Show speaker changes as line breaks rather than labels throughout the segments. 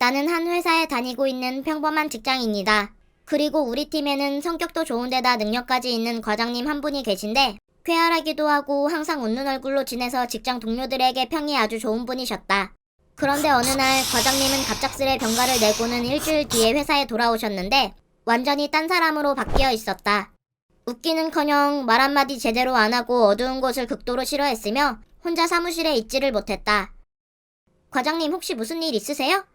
나는 한 회사에 다니고 있는 평범한 직장인이다. 그리고 우리 팀에는 성격도 좋은데다 능력까지 있는 과장님 한 분이 계신데 쾌활하기도 하고 항상 웃는 얼굴로 지내서 직장 동료들에게 평이 아주 좋은 분이셨다. 그런데 어느 날 과장님은 갑작스레 병가를 내고는 일주일 뒤에 회사에 돌아오셨는데 완전히 딴 사람으로 바뀌어 있었다. 웃기는커녕 말 한마디 제대로 안 하고 어두운 곳을 극도로 싫어했으며 혼자 사무실에 있지를 못했다. 과장님 혹시 무슨 일 있으세요?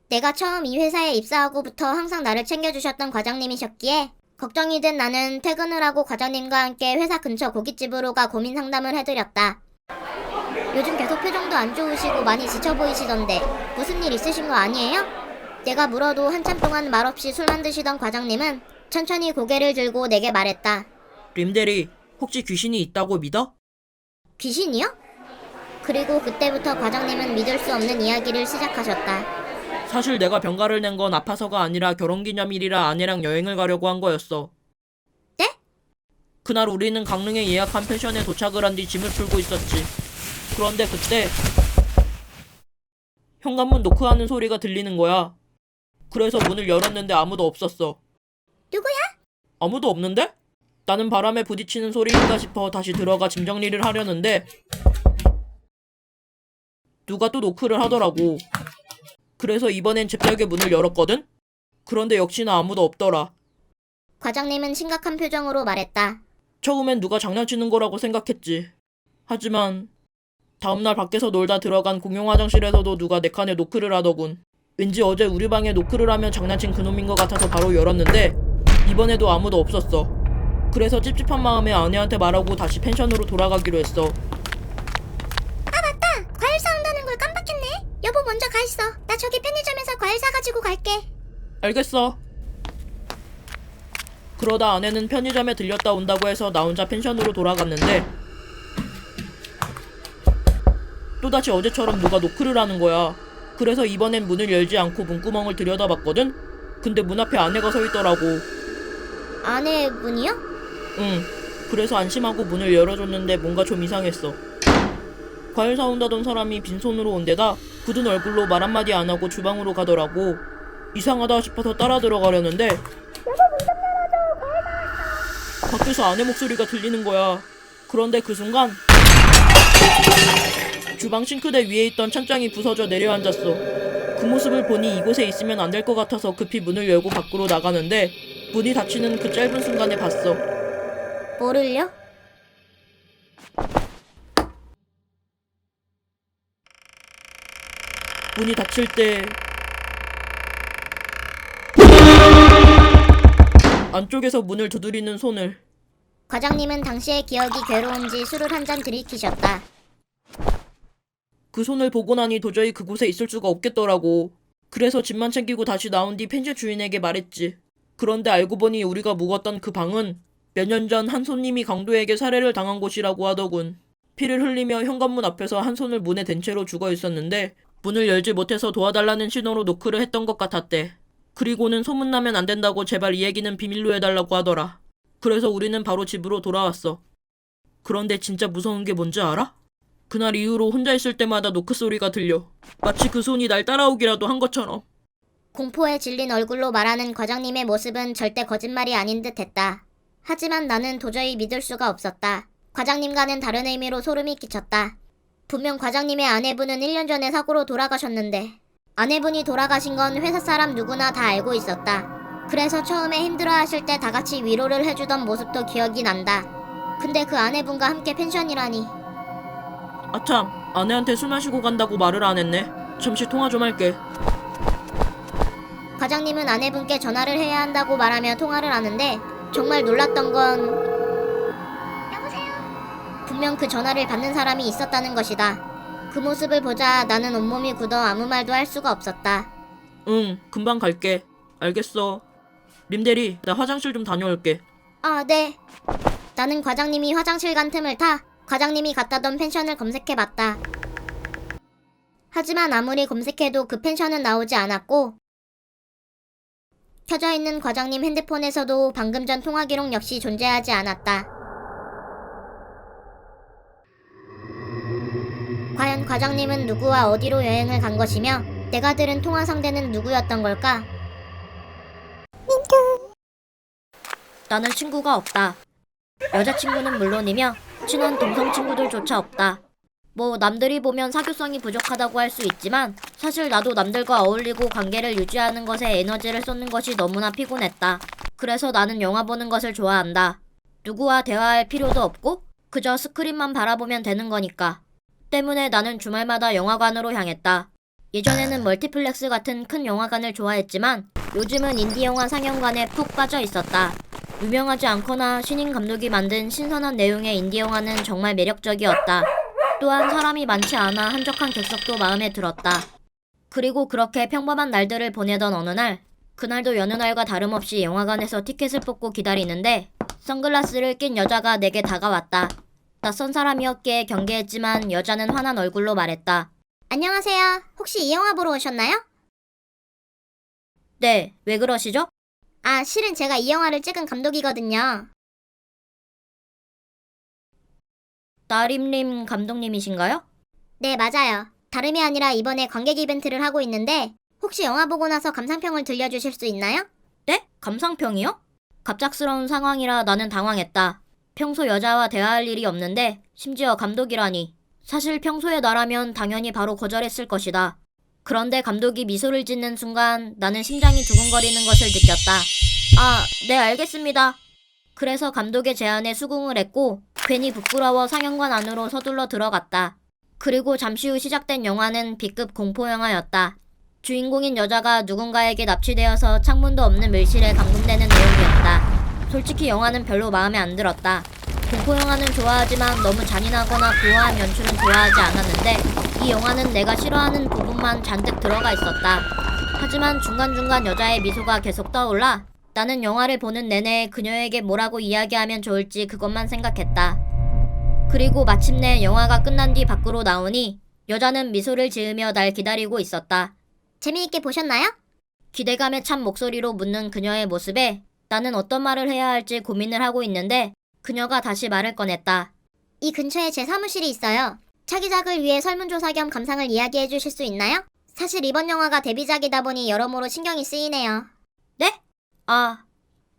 내가 처음 이 회사에 입사하고부터 항상 나를 챙겨주셨던 과장님이셨기에 걱정이 된 나는 퇴근을 하고 과장님과 함께 회사 근처 고깃집으로 가 고민 상담을 해드렸다. 요즘 계속 표정도 안 좋으시고 많이 지쳐 보이시던데 무슨 일 있으신 거 아니에요? 내가 물어도 한참 동안 말없이 술만 드시던 과장님은 천천히 고개를 들고 내게 말했다.
림대리, 혹시 귀신이 있다고 믿어?
귀신이요? 그리고 그때부터 과장님은 믿을 수 없는 이야기를 시작하셨다.
사실 내가 병가를 낸 건 아파서가 아니라 결혼기념일이라 아내랑 여행을 가려고 한 거였어.
네?
그날 우리는 강릉에 예약한 펜션에 도착을 한 뒤 짐을 풀고 있었지. 그런데 그때 현관문 노크하는 소리가 들리는 거야. 그래서 문을 열었는데 아무도 없었어.
누구야?
아무도 없는데? 나는 바람에 부딪히는 소리인가 싶어 다시 들어가 짐 정리를 하려는데 누가 또 노크를 하더라고. 그래서 이번엔 재빨개 문을 열었거든? 그런데 역시나 아무도 없더라.
과장님은 심각한 표정으로 말했다.
처음엔 누가 장난치는 거라고 생각했지. 하지만 다음날 밖에서 놀다 들어간 공용 화장실에서도 누가 내 칸에 노크를 하더군. 왠지 어제 우리 방에 노크를 하면 장난친 그놈인 것 같아서 바로 열었는데 이번에도 아무도 없었어. 그래서 찝찝한 마음에 아내한테 말하고 다시 펜션으로 돌아가기로 했어.
아 맞다! 과일 사온다는 걸 깜빡했네. 여보 먼저 가 있어. 나 저기 편의점에서 과일 사가지고 갈게.
알겠어. 그러다 아내는 편의점에 들렸다 온다고 해서 나 혼자 펜션으로 돌아갔는데 또다시 어제처럼 누가 노크를 하는 거야. 그래서 이번엔 문을 열지 않고 문구멍을 들여다봤거든? 근데 문 앞에 아내가 서 있더라고.
아내분이요?
응. 그래서 안심하고 문을 열어줬는데 뭔가 좀 이상했어. 과일 사온다던 사람이 빈손으로 온 데다 굳은 얼굴로 말 한마디 안 하고 주방으로 가더라고. 이상하다 싶어서 따라 들어가려는데 여보 문 좀 열어줘. 과일 사왔어. 밖에서 아내 목소리가 들리는 거야. 그런데 그 순간 주방 싱크대 위에 있던 찬장이 부서져 내려앉았어. 그 모습을 보니 이곳에 있으면 안 될 것 같아서 급히 문을 열고 밖으로 나가는데 문이 닫히는 그 짧은 순간에 봤어.
뭐를요?
문이 닫힐 때 안쪽에서 문을 두드리는 손을.
과장님은 당시의 기억이 괴로운지 술을 한 잔 들이키셨다.
그 손을 보고 나니 도저히 그곳에 있을 수가 없겠더라고. 그래서 짐만 챙기고 다시 나온 뒤 펜션 주인에게 말했지. 그런데 알고 보니 우리가 묵었던 그 방은 몇 년 전 한 손님이 강도에게 살해를 당한 곳이라고 하더군. 피를 흘리며 현관문 앞에서 한 손을 문에 댄 채로 죽어 있었는데 문을 열지 못해서 도와달라는 신호로 노크를 했던 것 같았대. 그리고는 소문나면 안 된다고 제발 이 얘기는 비밀로 해달라고 하더라. 그래서 우리는 바로 집으로 돌아왔어. 그런데 진짜 무서운 게 뭔지 알아? 그날 이후로 혼자 있을 때마다 노크 소리가 들려. 마치 그 손이 날 따라오기라도 한 것처럼.
공포에 질린 얼굴로 말하는 과장님의 모습은 절대 거짓말이 아닌 듯 했다. 하지만 나는 도저히 믿을 수가 없었다. 과장님과는 다른 의미로 소름이 끼쳤다. 분명 과장님의 아내분은 1년 전에 사고로 돌아가셨는데 아내분이 돌아가신 건 회사 사람 누구나 다 알고 있었다. 그래서 처음에 힘들어하실 때 다 같이 위로를 해주던 모습도 기억이 난다. 근데 그 아내분과 함께 펜션이라니.
아참, 아내한테 술 마시고 간다고 말을 안 했네. 잠시 통화 좀 할게.
과장님은 아내분께 전화를 해야 한다고 말하며 통화를 하는데 정말 놀랐던 건 여보세요? 분명 그 전화를 받는 사람이 있었다는 것이다. 그 모습을 보자 나는 온몸이 굳어 아무 말도 할 수가 없었다.
응, 금방 갈게. 알겠어. 림대리, 나 화장실 좀 다녀올게.
아, 네. 나는 과장님이 화장실 간 틈을 타 과장님이 갔다던 펜션을 검색해봤다. 하지만 아무리 검색해도 그 펜션은 나오지 않았고 켜져 있는 과장님 핸드폰에서도 방금 전 통화 기록 역시 존재하지 않았다. 과연 과장님은 누구와 어디로 여행을 간 것이며 내가 들은 통화 상대는 누구였던 걸까?
나는 친구가 없다. 여자친구는 물론이며 친한 동성 친구들조차 없다. 뭐 남들이 보면 사교성이 부족하다고 할 수 있지만 사실 나도 남들과 어울리고 관계를 유지하는 것에 에너지를 쏟는 것이 너무나 피곤했다. 그래서 나는 영화 보는 것을 좋아한다. 누구와 대화할 필요도 없고 그저 스크린만 바라보면 되는 거니까. 때문에 나는 주말마다 영화관으로 향했다. 예전에는 멀티플렉스 같은 큰 영화관을 좋아했지만 요즘은 인디 영화 상영관에 푹 빠져 있었다. 유명하지 않거나 신인 감독이 만든 신선한 내용의 인디 영화는 정말 매력적이었다. 또한 사람이 많지 않아 한적한 객석도 마음에 들었다. 그리고 그렇게 평범한 날들을 보내던 어느 날, 그날도 여느 날과 다름없이 영화관에서 티켓을 뽑고 기다리는데 선글라스를 낀 여자가 내게 다가왔다. 낯선 사람이었기에 경계했지만 여자는 환한 얼굴로 말했다.
안녕하세요. 혹시 이 영화 보러 오셨나요?
네, 왜 그러시죠?
아, 실은 제가 이 영화를 찍은 감독이거든요.
나림림 감독님이신가요?
네, 맞아요. 다름이 아니라 이번에 관객 이벤트를 하고 있는데 혹시 영화 보고 나서 감상평을 들려주실 수 있나요?
네? 감상평이요? 갑작스러운 상황이라 나는 당황했다. 평소 여자와 대화할 일이 없는데 심지어 감독이라니. 사실 평소에 나라면 당연히 바로 거절했을 것이다. 그런데 감독이 미소를 짓는 순간 나는 심장이 두근거리는 것을 느꼈다. 아, 네, 알겠습니다. 그래서 감독의 제안에 수긍을 했고 괜히 부끄러워 상영관 안으로 서둘러 들어갔다. 그리고 잠시 후 시작된 영화는 B급 공포 영화였다. 주인공인 여자가 누군가에게 납치되어서 창문도 없는 밀실에 감금되는 내용이었다. 솔직히 영화는 별로 마음에 안 들었다. 공포 영화는 좋아하지만 너무 잔인하거나 고어한 연출은 좋아하지 않았는데 이 영화는 내가 싫어하는 부분만 잔뜩 들어가 있었다. 하지만 중간중간 여자의 미소가 계속 떠올라 나는 영화를 보는 내내 그녀에게 뭐라고 이야기하면 좋을지 그것만 생각했다. 그리고 마침내 영화가 끝난 뒤 밖으로 나오니 여자는 미소를 지으며 날 기다리고 있었다.
재미있게 보셨나요?
기대감에 찬 목소리로 묻는 그녀의 모습에 나는 어떤 말을 해야 할지 고민을 하고 있는데 그녀가 다시 말을 꺼냈다.
이 근처에 제 사무실이 있어요. 차기작을 위해 설문조사 겸 감상을 이야기해 주실 수 있나요? 사실 이번 영화가 데뷔작이다 보니 여러모로 신경이 쓰이네요.
네? 아,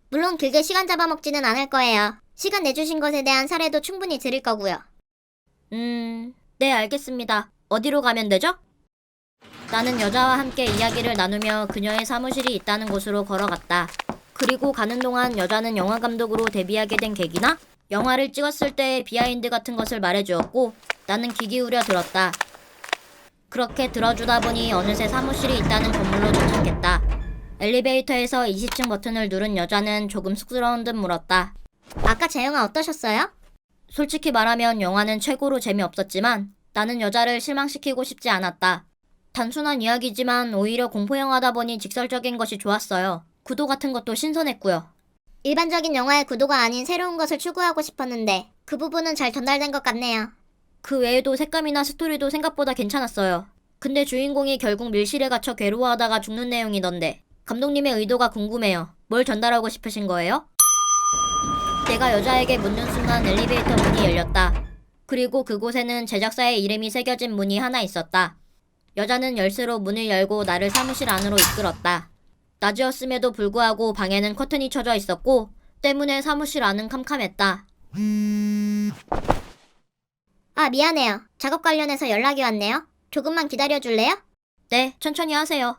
물론 길게 시간 잡아먹지는 않을 거예요. 시간 내주신 것에 대한 사례도 충분히 드릴 거고요.
네, 알겠습니다. 어디로 가면 되죠? 나는 여자와 함께 이야기를 나누며 그녀의 사무실이 있다는 곳으로 걸어갔다. 그리고 가는 동안 여자는 영화 감독으로 데뷔하게 된 계기나 영화를 찍었을 때의 비하인드 같은 것을 말해주었고 나는 귀 기울여 들었다. 그렇게 들어주다 보니 어느새 사무실이 있다는 건물로 도착했다. 엘리베이터에서 20층 버튼을 누른 여자는 조금 쑥스러운 듯 물었다.
아까 제 영화 어떠셨어요?
솔직히 말하면 영화는 최고로 재미없었지만 나는 여자를 실망시키고 싶지 않았다. 단순한 이야기지만 오히려 공포영화다 보니 직설적인 것이 좋았어요. 구도 같은 것도 신선했고요.
일반적인 영화의 구도가 아닌 새로운 것을 추구하고 싶었는데 그 부분은 잘 전달된 것 같네요.
그 외에도 색감이나 스토리도 생각보다 괜찮았어요. 근데 주인공이 결국 밀실에 갇혀 괴로워하다가 죽는 내용이던데 감독님의 의도가 궁금해요. 뭘 전달하고 싶으신 거예요? 내가 여자에게 묻는 순간 엘리베이터 문이 열렸다. 그리고 그곳에는 제작사의 이름이 새겨진 문이 하나 있었다. 여자는 열쇠로 문을 열고 나를 사무실 안으로 이끌었다. 낮이었음에도 불구하고 방에는 커튼이 쳐져 있었고 때문에 사무실 안은 캄캄했다.
아, 미안해요. 작업 관련해서 연락이 왔네요. 조금만 기다려줄래요?
네, 천천히 하세요.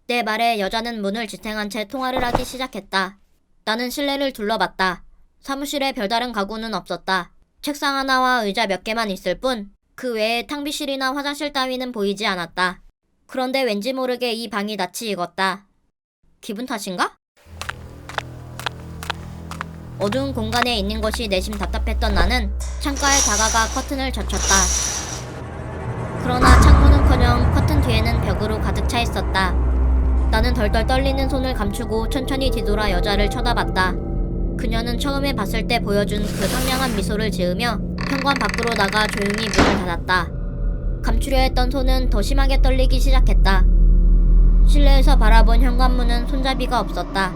내 말에 여자는 문을 지탱한 채 통화를 하기 시작했다. 나는 실내를 둘러봤다. 사무실에 별다른 가구는 없었다. 책상 하나와 의자 몇 개만 있을 뿐 그 외에 탕비실이나 화장실 따위는 보이지 않았다. 그런데 왠지 모르게 이 방이 낯이 익었다. 기분 탓인가? 어두운 공간에 있는 것이 내심 답답했던 나는 창가에 다가가 커튼을 젖혔다. 그러나 창문은커녕 커튼 뒤에는 벽으로 가득 차 있었다. 나는 덜덜 떨리는 손을 감추고 천천히 뒤돌아 여자를 쳐다봤다. 그녀는 처음에 봤을 때 보여준 그 상냥한 미소를 지으며 현관 밖으로 나가 조용히 문을 닫았다. 감추려 했던 손은 더 심하게 떨리기 시작했다. 실내에서 바라본 현관문은 손잡이가 없었다.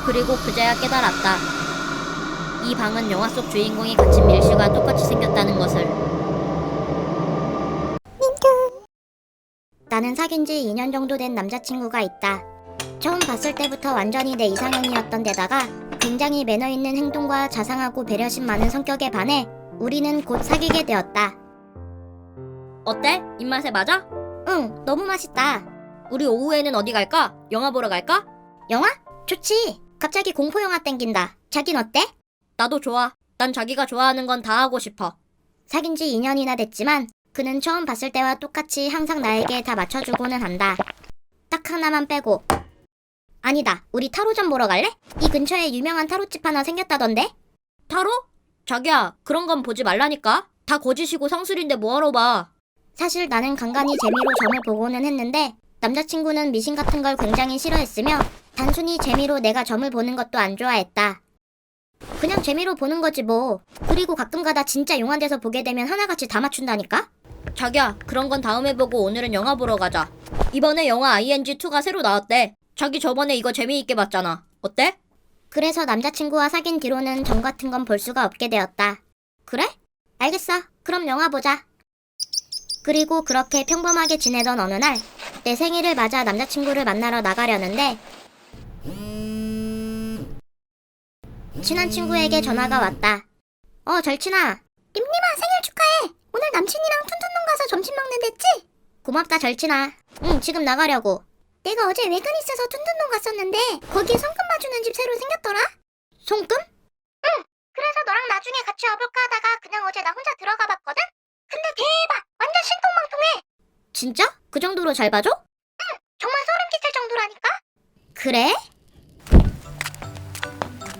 그리고 그제야 깨달았다. 이 방은 영화 속 주인공이 갇힌 밀실과 똑같이 생겼다는 것을.
나는 사귄 지 2년 정도 된 남자친구가 있다. 처음 봤을 때부터 완전히 내 이상형이었던 데다가 굉장히 매너 있는 행동과 자상하고 배려심 많은 성격에 반해 우리는 곧 사귀게 되었다.
어때? 입맛에 맞아?
응, 너무 맛있다.
우리 오후에는 어디 갈까? 영화 보러 갈까?
영화? 좋지. 갑자기 공포영화 땡긴다. 자긴 어때?
나도 좋아. 난 자기가 좋아하는 건 다 하고 싶어.
사귄 지 2년이나 됐지만 그는 처음 봤을 때와 똑같이 항상 나에게 다 맞춰주고는 한다. 딱 하나만 빼고. 아니다. 우리 타로점 보러 갈래? 이 근처에 유명한 타로집 하나 생겼다던데?
타로? 자기야, 그런 건 보지 말라니까. 다 거짓이고 상술인데 뭐하러 봐.
사실 나는 간간히 재미로 점을 보고는 했는데 남자친구는 미신 같은 걸 굉장히 싫어했으며 단순히 재미로 내가 점을 보는 것도 안 좋아했다. 그냥 재미로 보는 거지 뭐. 그리고 가끔가다 진짜 용한 데서 보게 되면 하나같이 다 맞춘다니까?
자기야, 그런 건 다음에 보고 오늘은 영화 보러 가자. 이번에 영화 ING2가 새로 나왔대. 자기 저번에 이거 재미있게 봤잖아. 어때?
그래서 남자친구와 사귄 뒤로는 점 같은 건 볼 수가 없게 되었다. 그래? 알겠어. 그럼 영화 보자. 그리고 그렇게 평범하게 지내던 어느 날 내 생일을 맞아 남자친구를 만나러 나가려는데 친한 친구에게 전화가 왔다. 절친아. 림림아, 생일 축하해. 오늘 남친이랑 툰툰동 가서 점심 먹는댔지? 고맙다, 절친아. 응, 지금 나가려고. 내가 어제 외근 있어서 툰툰동 갔었는데 거기에 손금 봐주는 집 새로 생겼더라? 손금? 응. 그래서 너랑 나중에 같이 와볼까 하다가 그냥 어제 나 혼자 들어가 봤거든? 근데 대박! 완전 신통방통해! 진짜? 그 정도로 잘 봐줘? 응. 정말 소름 끼칠 정도라니까? 그래?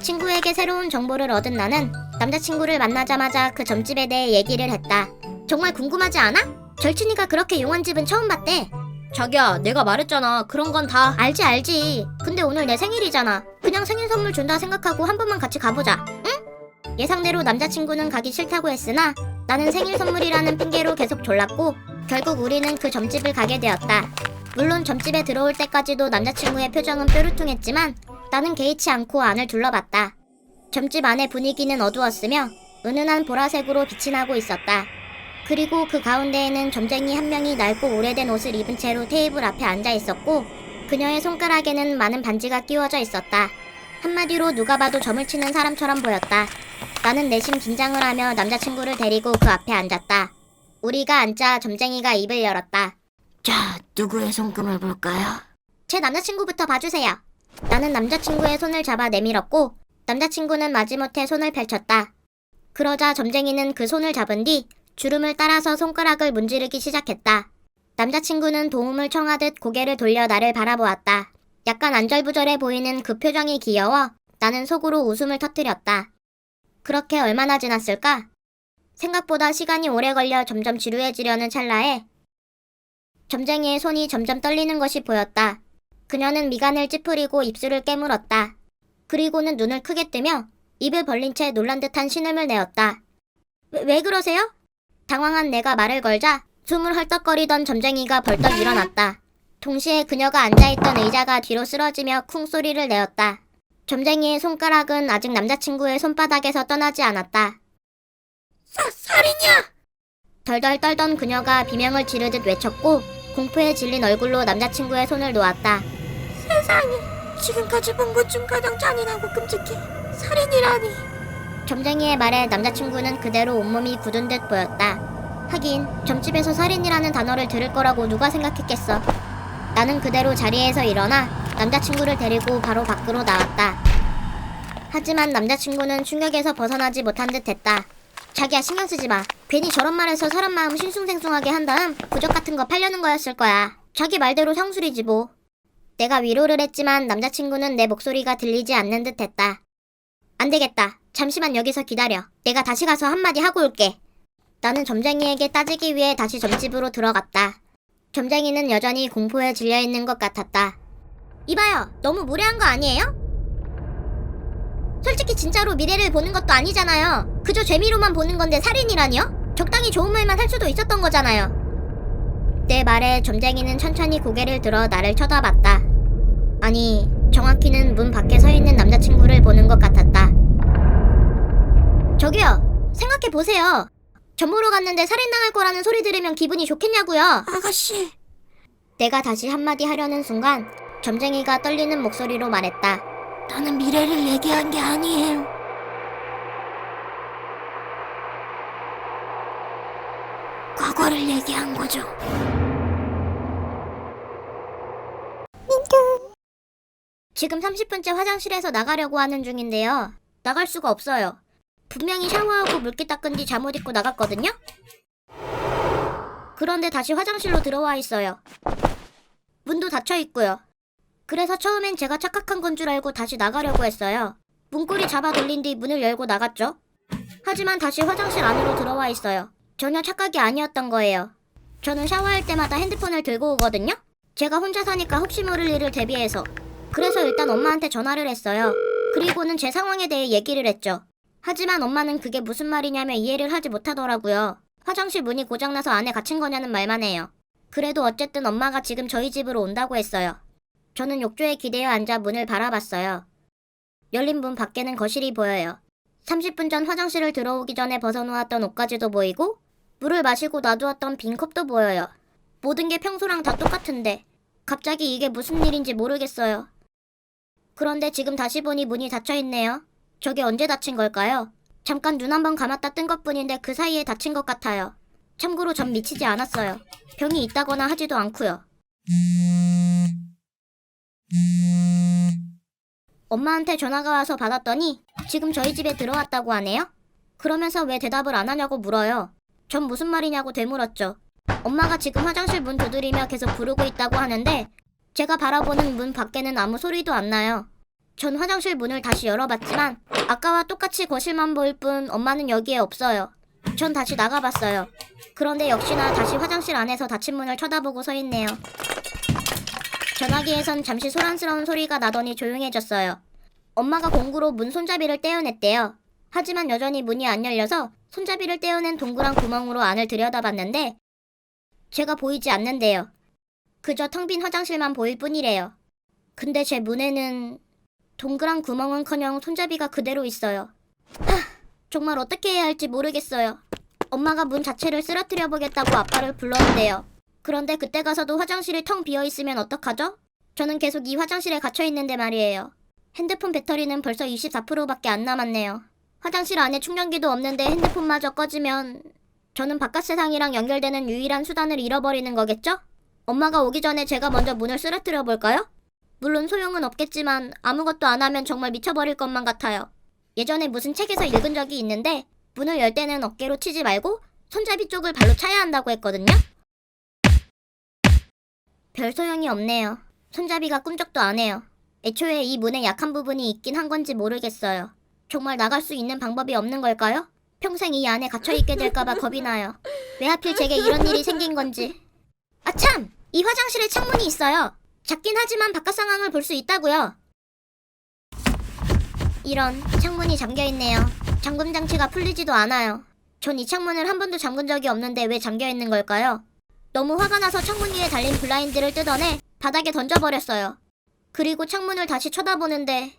친구에게 새로운 정보를 얻은 나는 남자친구를 만나자마자 그 점집에 대해 얘기를 했다. 정말 궁금하지 않아? 절친이가 그렇게 용한 집은 처음 봤대.
자기야, 내가 말했잖아. 그런 건 다.
알지. 근데 오늘 내 생일이잖아. 그냥 생일 선물 준다 생각하고 한 번만 같이 가보자. 응? 예상대로 남자친구는 가기 싫다고 했으나 나는 생일 선물이라는 핑계로 계속 졸랐고 결국 우리는 그 점집을 가게 되었다. 물론 점집에 들어올 때까지도 남자친구의 표정은 뾰루퉁했지만 나는 개의치 않고 안을 둘러봤다. 점집 안의 분위기는 어두웠으며 은은한 보라색으로 빛이 나고 있었다. 그리고 그 가운데에는 점쟁이 한 명이 낡고 오래된 옷을 입은 채로 테이블 앞에 앉아 있었고 그녀의 손가락에는 많은 반지가 끼워져 있었다. 한마디로 누가 봐도 점을 치는 사람처럼 보였다. 나는 내심 긴장을 하며 남자친구를 데리고 그 앞에 앉았다. 우리가 앉자 점쟁이가 입을 열었다.
자, 누구의 손금을 볼까요?
제 남자친구부터 봐주세요. 나는 남자친구의 손을 잡아 내밀었고 남자친구는 마지못해 손을 펼쳤다. 그러자 점쟁이는 그 손을 잡은 뒤 주름을 따라서 손가락을 문지르기 시작했다. 남자친구는 도움을 청하듯 고개를 돌려 나를 바라보았다. 약간 안절부절해 보이는 그 표정이 귀여워 나는 속으로 웃음을 터뜨렸다. 그렇게 얼마나 지났을까? 생각보다 시간이 오래 걸려 점점 지루해지려는 찰나에 점쟁이의 손이 점점 떨리는 것이 보였다. 그녀는 미간을 찌푸리고 입술을 깨물었다. 그리고는 눈을 크게 뜨며 입을 벌린 채 놀란 듯한 신음을 내었다. 왜 그러세요? 당황한 내가 말을 걸자 숨을 헐떡거리던 점쟁이가 벌떡 일어났다. 동시에 그녀가 앉아있던 의자가 뒤로 쓰러지며 쿵 소리를 내었다. 점쟁이의 손가락은 아직 남자친구의 손바닥에서 떠나지 않았다. 살인이야! 덜덜 떨던 그녀가 비명을 지르듯 외쳤고 공포에 질린 얼굴로 남자친구의 손을 놓았다. 세상에, 지금까지 본 것 중 가장 잔인하고 끔찍해. 살인이라니. 점쟁이의 말에 남자친구는 그대로 온몸이 굳은 듯 보였다. 하긴 점집에서 살인이라는 단어를 들을 거라고 누가 생각했겠어. 나는 그대로 자리에서 일어나 남자친구를 데리고 바로 밖으로 나왔다. 하지만 남자친구는 충격에서 벗어나지 못한 듯 했다. 자기야, 신경 쓰지 마. 괜히 저런 말해서 사람 마음 싱숭생숭하게 한 다음 부적 같은 거 팔려는 거였을 거야. 자기 말대로 상술이지 뭐. 내가 위로를 했지만 남자친구는 내 목소리가 들리지 않는 듯 했다. 안 되겠다. 잠시만 여기서 기다려. 내가 다시 가서 한마디 하고 올게. 나는 점쟁이에게 따지기 위해 다시 점집으로 들어갔다. 점쟁이는 여전히 공포에 질려있는 것 같았다. 이봐요. 너무 무례한 거 아니에요? 솔직히 진짜로 미래를 보는 것도 아니잖아요. 그저 재미로만 보는 건데 살인이라니요? 적당히 좋은 말만 할 수도 있었던 거잖아요. 내 말에 점쟁이는 천천히 고개를 들어 나를 쳐다봤다. 아니, 정확히는 문 밖에 서 있는 남자친구를 보는 것 같았다. 저기요, 생각해보세요. 점 보러 갔는데 살인당할 거라는 소리 들으면 기분이 좋겠냐고요.
아가씨.
내가 다시 한마디 하려는 순간 점쟁이가 떨리는 목소리로 말했다.
나는 미래를 얘기한 게 아니에요. 과거를 얘기한 거죠.
지금 30분째 화장실에서 나가려고 하는 중인데요. 나갈 수가 없어요. 분명히 샤워하고 물기 닦은 뒤 잠옷 입고 나갔거든요? 그런데 다시 화장실로 들어와 있어요. 문도 닫혀 있고요. 그래서 처음엔 제가 착각한 건 줄 알고 다시 나가려고 했어요. 문고리 잡아 돌린 뒤 문을 열고 나갔죠. 하지만 다시 화장실 안으로 들어와 있어요. 전혀 착각이 아니었던 거예요. 저는 샤워할 때마다 핸드폰을 들고 오거든요? 제가 혼자 사니까 혹시 모를 일을 대비해서. 그래서 일단 엄마한테 전화를 했어요. 그리고는 제 상황에 대해 얘기를 했죠. 하지만 엄마는 그게 무슨 말이냐며 이해를 하지 못하더라고요. 화장실 문이 고장나서 안에 갇힌 거냐는 말만 해요. 그래도 어쨌든 엄마가 지금 저희 집으로 온다고 했어요. 저는 욕조에 기대어 앉아 문을 바라봤어요. 열린 문 밖에는 거실이 보여요. 30분 전 화장실을 들어오기 전에 벗어놓았던 옷가지도 보이고 물을 마시고 놔두었던 빈 컵도 보여요. 모든 게 평소랑 다 똑같은데 갑자기 이게 무슨 일인지 모르겠어요. 그런데 지금 다시 보니 문이 닫혀있네요. 저게 언제 닫힌 걸까요? 잠깐 눈 한번 감았다 뜬 것뿐인데 그 사이에 닫힌 것 같아요. 참고로 전 미치지 않았어요. 병이 있다거나 하지도 않고요. 엄마한테 전화가 와서 받았더니 지금 저희 집에 들어왔다고 하네요? 그러면서 왜 대답을 안 하냐고 물어요. 전 무슨 말이냐고 되물었죠. 엄마가 지금 화장실 문 두드리며 계속 부르고 있다고 하는데 제가 바라보는 문 밖에는 아무 소리도 안 나요. 전 화장실 문을 다시 열어봤지만 아까와 똑같이 거실만 보일 뿐 엄마는 여기에 없어요. 전 다시 나가봤어요. 그런데 역시나 다시 화장실 안에서 닫힌 문을 쳐다보고 서 있네요. 전화기에선 잠시 소란스러운 소리가 나더니 조용해졌어요. 엄마가 공구로 문 손잡이를 떼어냈대요. 하지만 여전히 문이 안 열려서 손잡이를 떼어낸 동그란 구멍으로 안을 들여다봤는데 제가 보이지 않는데요. 그저 텅 빈 화장실만 보일 뿐이래요. 근데 제 문에는 동그란 구멍은커녕 손잡이가 그대로 있어요. 정말 어떻게 해야 할지 모르겠어요. 엄마가 문 자체를 쓰러뜨려 보겠다고 아빠를 불렀는데요. 그런데 그때 가서도 화장실이 텅 비어있으면 어떡하죠? 저는 계속 이 화장실에 갇혀있는데 말이에요. 핸드폰 배터리는 벌써 24%밖에 안 남았네요. 화장실 안에 충전기도 없는데 핸드폰마저 꺼지면 저는 바깥 세상이랑 연결되는 유일한 수단을 잃어버리는 거겠죠? 엄마가 오기 전에 제가 먼저 문을 쓰러뜨려 볼까요? 물론 소용은 없겠지만 아무것도 안 하면 정말 미쳐버릴 것만 같아요. 예전에 무슨 책에서 읽은 적이 있는데 문을 열 때는 어깨로 치지 말고 손잡이 쪽을 발로 차야 한다고 했거든요? 별 소용이 없네요. 손잡이가 꿈쩍도 안 해요. 애초에 이 문에 약한 부분이 있긴 한 건지 모르겠어요. 정말 나갈 수 있는 방법이 없는 걸까요? 평생 이 안에 갇혀있게 될까봐 겁이 나요. 왜 하필 제게 이런 일이 생긴 건지. 아 참! 이 화장실에 창문이 있어요. 작긴 하지만 바깥 상황을 볼 수 있다고요. 이런, 창문이 잠겨있네요. 잠금 장치가 풀리지도 않아요. 전 이 창문을 한 번도 잠근 적이 없는데 왜 잠겨있는 걸까요? 너무 화가 나서 창문 위에 달린 블라인드를 뜯어내 바닥에 던져버렸어요. 그리고 창문을 다시 쳐다보는데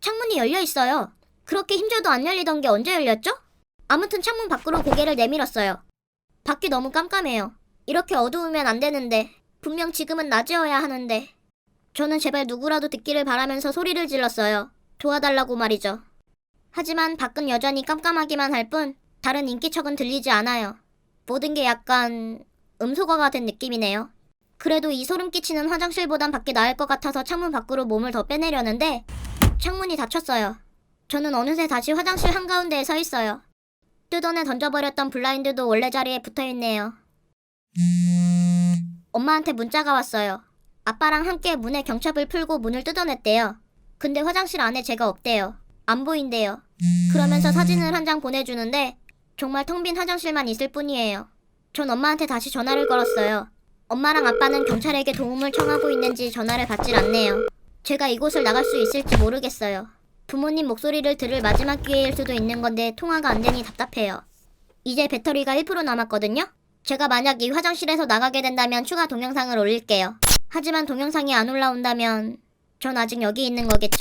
창문이 열려있어요. 그렇게 힘줘도 안 열리던 게 언제 열렸죠? 아무튼 창문 밖으로 고개를 내밀었어요. 밖이 너무 깜깜해요. 이렇게 어두우면 안 되는데 분명 지금은 낮이어야 하는데 저는 제발 누구라도 듣기를 바라면서 소리를 질렀어요. 도와달라고 말이죠. 하지만 밖은 여전히 깜깜하기만 할 뿐 다른 인기척은 들리지 않아요. 모든 게 약간 음소거가 된 느낌이네요. 그래도 이 소름 끼치는 화장실보단 밖이 나을 것 같아서 창문 밖으로 몸을 더 빼내려는데 창문이 닫혔어요. 저는 어느새 다시 화장실 한가운데에 서 있어요. 뜯어내 던져버렸던 블라인드도 원래 자리에 붙어있네요. 엄마한테 문자가 왔어요. 아빠랑 함께 문에 경첩을 풀고 문을 뜯어냈대요. 근데 화장실 안에 제가 없대요. 안 보인대요. 그러면서 사진을 한 장 보내주는데 정말 텅 빈 화장실만 있을 뿐이에요. 전 엄마한테 다시 전화를 걸었어요. 엄마랑 아빠는 경찰에게 도움을 청하고 있는지 전화를 받질 않네요. 제가 이곳을 나갈 수 있을지 모르겠어요. 부모님 목소리를 들을 마지막 기회일 수도 있는 건데 통화가 안 되니 답답해요. 이제 배터리가 1% 남았거든요? 제가 만약 이 화장실에서 나가게 된다면 추가 동영상을 올릴게요. 하지만 동영상이 안 올라온다면 전 아직 여기 있는 거겠죠?